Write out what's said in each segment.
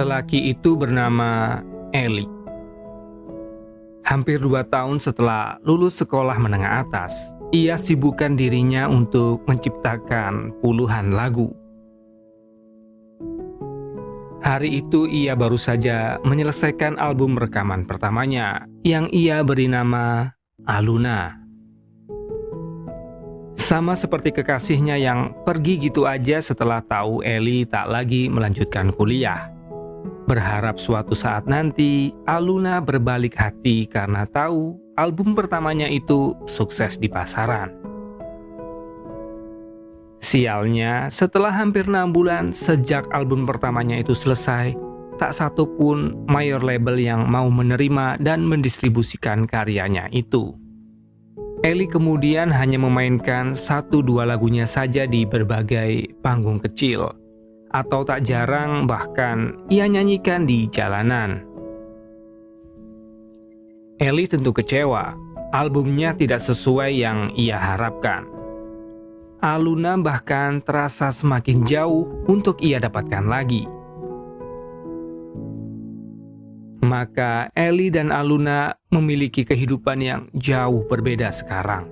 Lelaki itu bernama Eli. Hampir 2 tahun setelah lulus sekolah menengah atas, ia sibukkan dirinya untuk menciptakan puluhan lagu. Hari itu ia baru saja menyelesaikan album rekaman pertamanya yang ia beri nama Aluna. Sama seperti kekasihnya yang pergi gitu aja setelah tahu Eli tak lagi melanjutkan kuliah. Berharap suatu saat nanti Aluna berbalik hati karena tahu album pertamanya itu sukses di pasaran. Sialnya, setelah hampir 6 bulan sejak album pertamanya itu selesai, tak satu pun mayor label yang mau menerima dan mendistribusikan karyanya itu. Eli kemudian hanya memainkan 1-2 lagunya saja di berbagai panggung kecil, atau tak jarang bahkan ia nyanyikan di jalanan. Eli tentu kecewa, albumnya tidak sesuai yang ia harapkan. Aluna bahkan terasa semakin jauh untuk ia dapatkan lagi. Maka Eli dan Aluna memiliki kehidupan yang jauh berbeda sekarang.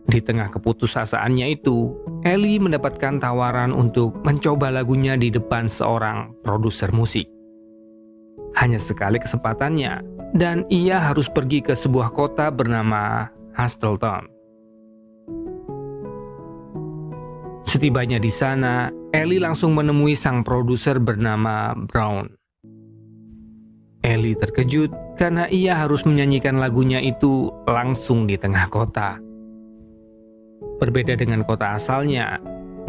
Di tengah keputusasaannya itu, Eli mendapatkan tawaran untuk mencoba lagunya di depan seorang produser musik. Hanya sekali kesempatannya, dan ia harus pergi ke sebuah kota bernama Hastleton. Setibanya di sana, Eli langsung menemui sang produser bernama Brown. Eli terkejut karena ia harus menyanyikan lagunya itu langsung di tengah kota. Berbeda dengan kota asalnya,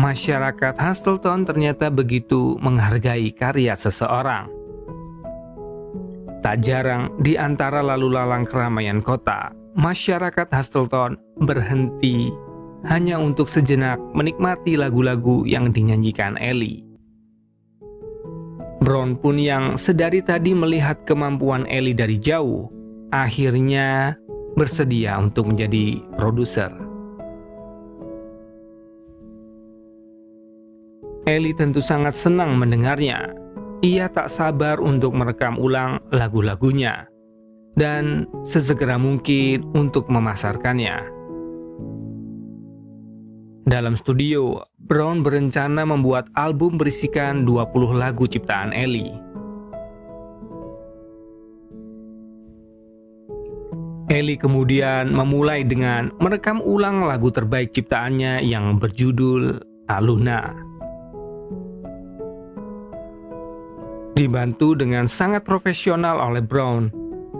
masyarakat Hastleton ternyata begitu menghargai karya seseorang. Tak jarang di antara lalu lalang keramaian kota, masyarakat Hastleton berhenti hanya untuk sejenak menikmati lagu-lagu yang dinyanyikan Eli. Brown pun yang sedari tadi melihat kemampuan Eli dari jauh, akhirnya bersedia untuk menjadi produser. Eli tentu sangat senang mendengarnya. Ia tak sabar untuk merekam ulang lagu-lagunya dan sesegera mungkin untuk memasarkannya. Dalam studio, Brown berencana membuat album berisikan 20 lagu ciptaan Eli. Eli kemudian memulai dengan merekam ulang lagu terbaik ciptaannya yang berjudul Aluna. Dibantu dengan sangat profesional oleh Brown,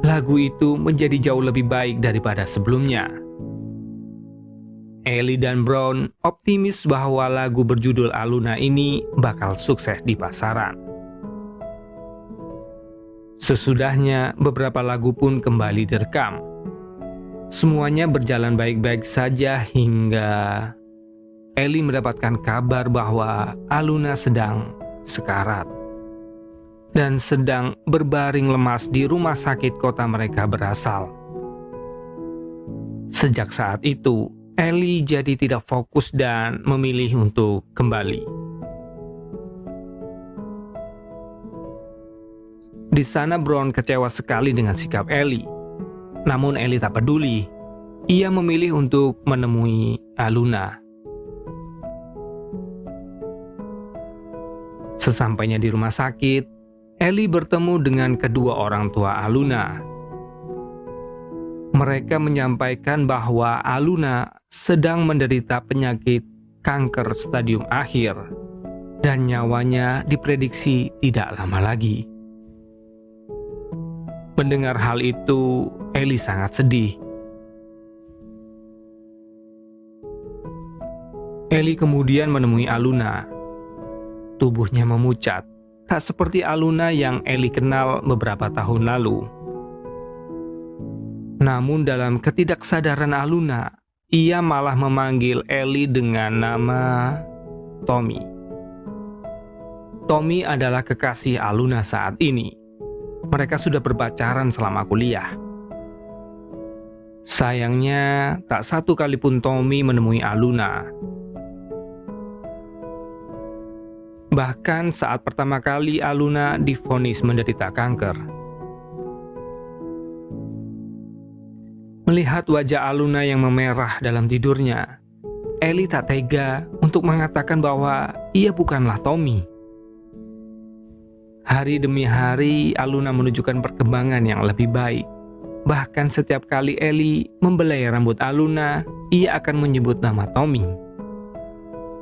lagu itu menjadi jauh lebih baik daripada sebelumnya. Eli dan Brown optimis bahwa lagu berjudul Aluna ini bakal sukses di pasaran. Sesudahnya, beberapa lagu pun kembali direkam. Semuanya berjalan baik-baik saja hingga Eli mendapatkan kabar bahwa Aluna sedang sekarat dan sedang berbaring lemas di rumah sakit kota mereka berasal. Sejak saat itu, Eli jadi tidak fokus dan memilih untuk kembali. Di sana Brown kecewa sekali dengan sikap Eli. Namun Eli tak peduli. Ia memilih untuk menemui Aluna. Sesampainya di rumah sakit, Eli bertemu dengan kedua orang tua Aluna. Mereka menyampaikan bahwa Aluna sedang menderita penyakit kanker stadium akhir dan nyawanya diprediksi tidak lama lagi. Mendengar hal itu, Eli sangat sedih. Eli kemudian menemui Aluna. Tubuhnya memucat, tak seperti Aluna yang Eli kenal beberapa tahun lalu. Namun dalam ketidaksadaran Aluna, ia malah memanggil Eli dengan nama Tommy. Tommy adalah kekasih Aluna saat ini. Mereka sudah berpacaran selama kuliah. Sayangnya, tak satu kali pun Tommy menemui Aluna. bahkan saat pertama kali Aluna divonis menderita kanker. Melihat wajah Aluna yang memerah dalam tidurnya, Ellie tak tega untuk mengatakan bahwa ia bukanlah Tommy. Hari demi hari, Aluna menunjukkan perkembangan yang lebih baik. Bahkan setiap kali Ellie membelai rambut Aluna, ia akan menyebut nama Tommy.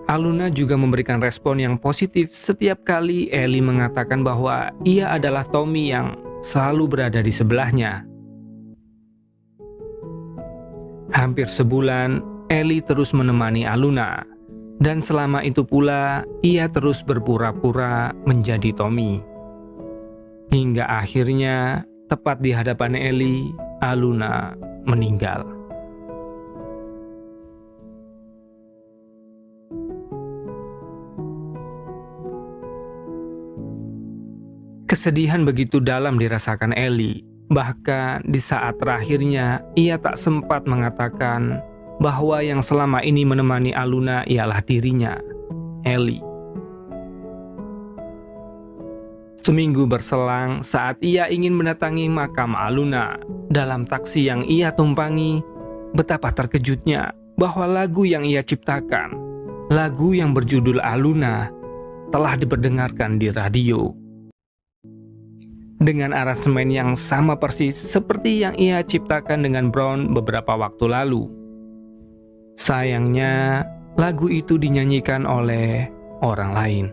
Aluna juga memberikan respon yang positif setiap kali Ellie mengatakan bahwa ia adalah Tommy yang selalu berada di sebelahnya. Hampir sebulan, Ellie terus menemani Aluna, dan selama itu pula ia terus berpura-pura menjadi Tommy. Hingga akhirnya, tepat di hadapan Ellie, Aluna meninggal. Kesedihan begitu dalam dirasakan Ellie, bahkan di saat terakhirnya ia tak sempat mengatakan bahwa yang selama ini menemani Aluna ialah dirinya, Ellie. Seminggu berselang saat ia ingin mendatangi makam Aluna, dalam taksi yang ia tumpangi, betapa terkejutnya bahwa lagu yang ia ciptakan, lagu yang berjudul Aluna, telah diperdengarkan di radio. Dengan aransemen yang sama persis seperti yang ia ciptakan dengan Brown beberapa waktu lalu. Sayangnya, lagu itu dinyanyikan oleh orang lain.